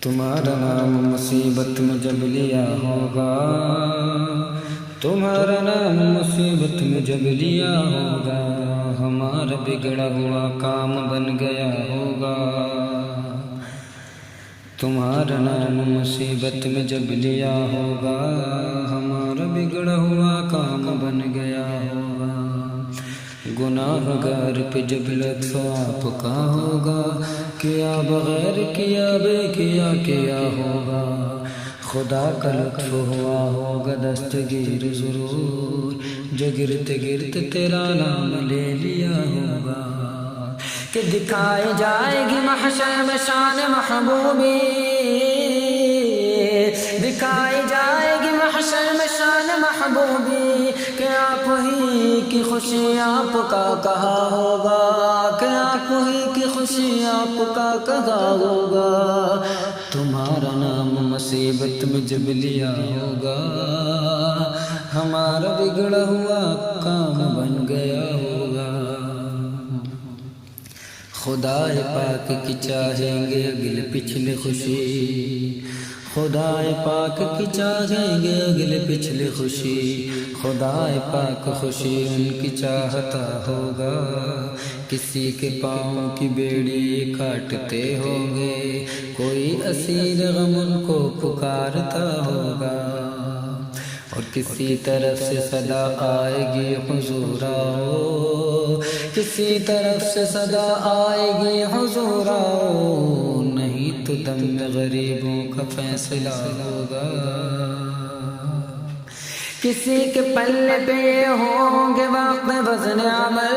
تمہارا نام مصیبت میں جب لیا ہوگا، تمہارا نام مصیبت میں جب لیا ہوگا، ہمارا بگڑا ہوا کام بن گیا ہوگا۔ تمہارا نام مصیبت میں جب لیا ہوگا، ہمارا بگڑا ہوا کام بن گیا ہوگا۔ گناہ گار پہ جب لطف آپ کا ہوگا، کیا بغیر کیا بے کیا کیا ہوگا۔ خدا کا لطف ہوا ہوگا دستگیر ضرور، جو گرتے گرتے تیرا نام لے لیا ہوگا۔ کہ دکھائی جائے گی محشر میں شان محبوبی، دکھائی جائے گی محشر میں شان محبوبی، کہ آپ ہی کی خوشی آپ کا کہا ہوگا، کہ آپ ہی کی خوشی آپ کا کہا ہوگا۔ تمہارا نام مصیبت میں جب لیا ہوگا، ہمارا بگڑا ہوا کام بن گیا ہوگا۔ خدا پاک کی چاہیں گے اگلے پچھلے خوشی، خدا پاک کی چاہیں گے اگلے پچھلے خوشی، خدا پاک خوشی ان کی چاہتا ہوگا۔ کسی کے پاؤں کی بیڑی کاٹتے ہوں گے، کوئی اسیر غم ان کو پکارتا ہوگا۔ اور کسی طرف سے صدا آئے گی حضور آؤ، کسی طرف سے صدا آئے گی حضور آؤ، نہیں تو دم میں غریبوں کا فیصلہ ہوگا۔ کسی کے پلے پہ ہوں گے وقت وزن عمل،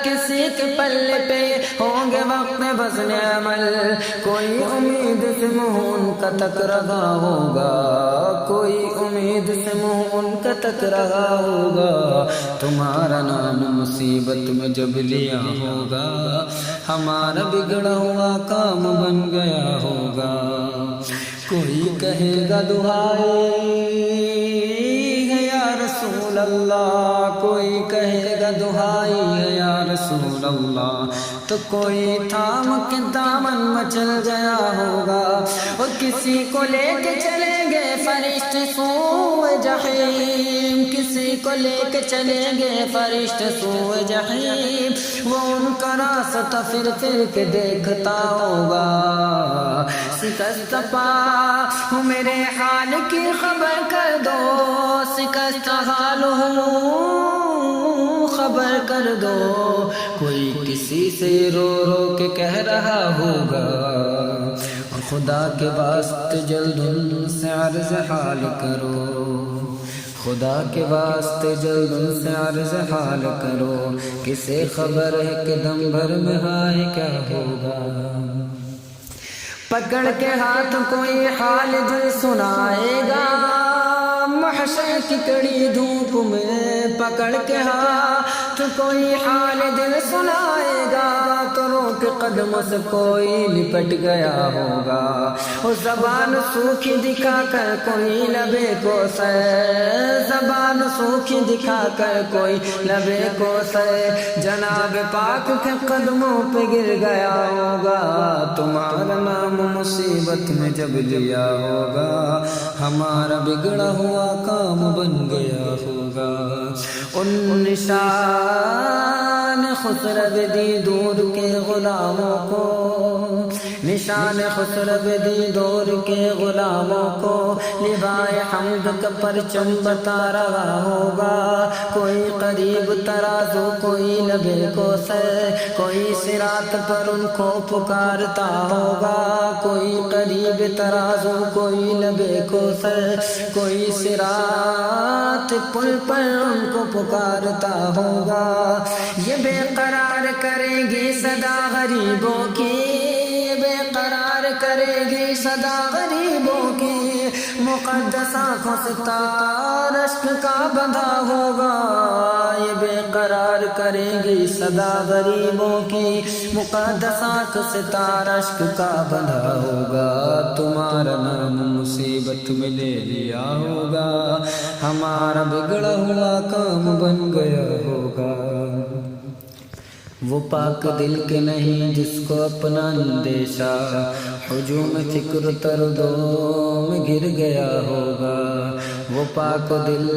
کسی کے پلے پہ ہوں گے وقت وزن عمل، کوئی امید سے منہ ان کا تک رہا ہوگا، کوئی امید سے منہ ان کا تک رہا ہوگا۔ تمہارا نام مصیبت میں جب لیا ہوگا، ہمارا بگڑا ہوا کام بن گیا ہوگا۔ کوئی کہے گا دعائی رسول اللہ، کوئی کہے گا دہائی ہے یا رسول اللہ، تو کوئی تھام کے دامن مچل گیا ہوگا۔ اور کسی کو لے کے چلیں گے فرشتے سوئے جحیم، کسی کو لے کے چلیں گے فرشتے سوئے جحیم، وہ ان کا راستہ پھر کے دیکھتا ہوگا۔ شکست پا ہوں میرے حال کی خبر کر دو، شکست حال ہوں خبر کر دو، کوئی کسی سے رو رو کے کہہ رہا ہوگا۔ اور خدا کے واسطے جلد ان سے عرض حال کرو، خدا کے واسطے جلد ان سے عرض حال کرو، کسے خبر ہے کہ دم بھر میں ہائے کیا ہوگا۔ پکڑ کے ہاتھ کوئی حال دل سنائے گا، محشر کی کڑی دھوپ میں پکڑ کے ہاتھ کوئی حال دل سنائے گا، تو رو کے قدموں سے کوئی لپٹ گیا ہوگا۔ وہ زبان سوکھی دکھا کر کوئی لبے کو سے، زبان سوکھی دکھا کر کوئی لبے کو سے، جناب پاک کے قدموں پہ گر گیا ہوگا۔ تمہارا نام مصیبت میں جب لیا ہوگا، ہمارا بگڑا ہوا کام بن گیا ہوگا۔ ان نشان خسرو دی دور کے غلاموں کو، نشان خسرو دی دور کے غلاموں کو، لوائے حمد کا پرچم بتا رہا ہوگا۔ کوئی قریب ترازو کوئی لبے کو سے، کوئی صراط پر ان کو پکارتا ہوگا، کوئی قریب ترازو کوئی لبے کو سے، کوئی صراط پل پر ان کو پکارتا ہوگا۔ یہ بے قرار کرے گی صدا غریبوں کی، یہ بے قرار کرے گی صدا غریبوں کی، مقدس آنکھوں سے تار اشک کا بندھا ہوگا۔ یہ بے قرار کرے گی صدا غریبوں کی، مقدس آنکھ سے تار اشک کا بندھا ہوگا۔ تمہارا نام مصیبت میں لے لیا ہوگا، ہمارا بگڑا ہوا کام بن گیا ہوگا۔ وہ پاک دل کے نہیں جس کو اپنا اندیشہ ہجوم فکر تردوں میں گر گیا ہوگا۔ وہ پاک دل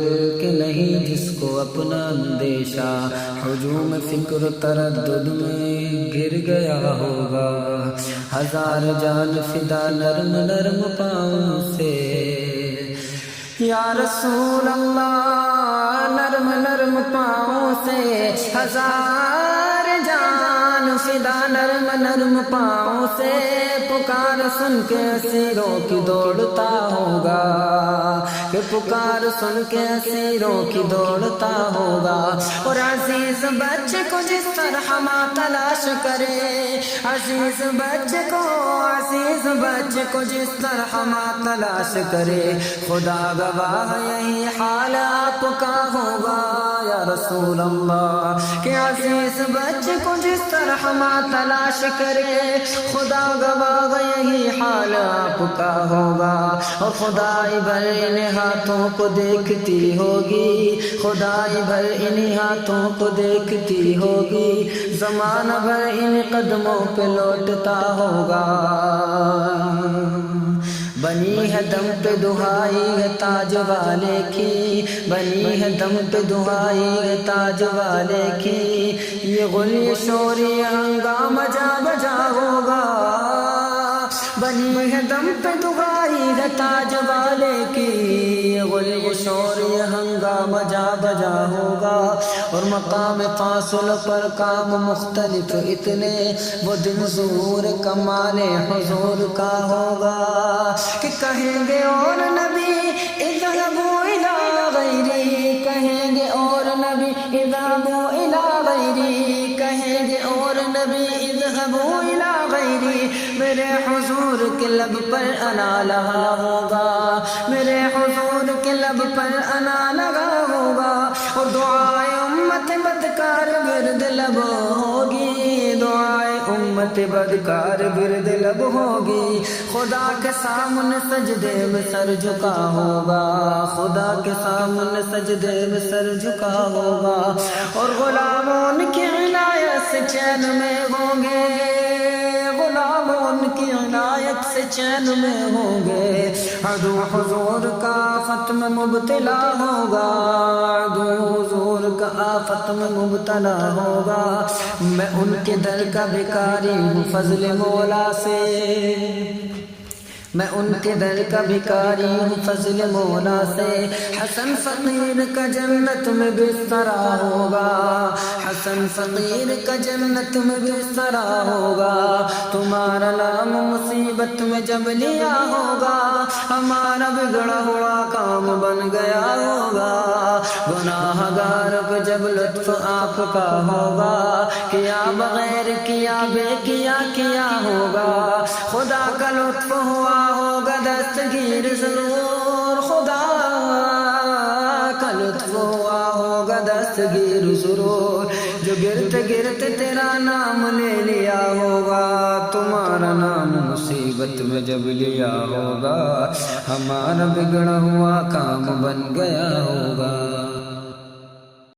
کے نہیں جس کو اپنا اندیشہ ہجوم فکر تردد میں گر گیا ہوگا۔ ہزار جان فدا نرم نرم پاؤں سے یا رسول اللہ، نرم نرم پاؤں سے ہزار جان فدا نرم نرم پاؤں سے پکار سن کے اسیروں کی دوڑتا ہوگا، کہ پکار سن کے اسیروں کی دوڑتا ہوگا۔ اور عزیز بچے کو جس طرح ماں تلاش کرے، عزیز بچے کو جس طرح ماں تلاش کرے، خدا گواہ یہی حال آپ کا ہوگا یا رسول اللہ، کہ عزیز بچے کو جس طرح ماں تلاش کرے، خدا گواہ یہی حال آپ کا ہوگا۔ اور خدائی بھر ان ہاتھوں کو دیکھتی ہوگی، خدائی بھر ان ہاتھوں کو دیکھتی ہوگی، زمانہ بھر ان قدموں پہ لوٹتا ہوگا۔ بنی ہے دم پہ دہائی ہے تاج والے کی، بنی ہے دم پہ دہائی ہے تاج والے کی، یہ غلی شوری ہنگامہ جا بجا ہوگا۔ بنی ہے دم پہ دہائی ہے تاج والے کی، یہ غلی شوری ہنگامہ جا بجا ہوگا۔ اور مقام فاصل پر کام مختلف اتنے، وہ دن ظہور کمال حضور کا ہوگا، کہ کہیں گے اور نبی اذهبوا الی غیری، کہیں گے اور نبی اذهبوا الی غیری، کہیں گے اور نبی اذهبوا الی غیری، میرے حضور کے لب پر انا لگا ہوگا، میرے حضور کے لب پر انا لگا ہوگا۔ اور دعائے امت بدکار ورد لب ہوگی، دعائے امت بدکار ورد لب ہوگی۔ خدا کے سامنے سجدے میں سر جھکا ہوگا، خدا کے سامنے سجدے میں سر جھکا ہوگا۔ اور غلاموں کی عنایت سے چین میں ہوں گے، غلاموں کی عنایت سے چین میں ہوں گے۔ عدو حضور کا آفت میں مبتلا ہوگا، عدو حضور کا آفت میں مبتلا ہوگا۔ میں ان کے در کا بھکاری ہوں فضل مولا سے، میں ان کے در کا بھکاری ہوں فضل مولا سے۔ حسن فقیر کا جنت میں بستر ہوگا، حسن فقیر کا جنت میں بستر ہوگا۔ تمہارا نام مصیبت میں جب لیا ہوگا، ہمارا بگڑا ہوا کام بن گیا ہوگا۔ گناہ گار پہ جب لطف آپ کا ہوگا، کیا بغیر کیا بے کیا کیا ہوگا۔ خدا کا لطف ہوا ہوگا دستگیر ضرور، خدا کا لطف ہوا ہوگا دستگیر ضرور، جو گرتے گرتے تیرا نام لے لیا ہوگا۔ تمہارا نام مصیبت میں جب لیا ہوگا، ہمارا بگڑا ہوا کام بن گیا ہوگا۔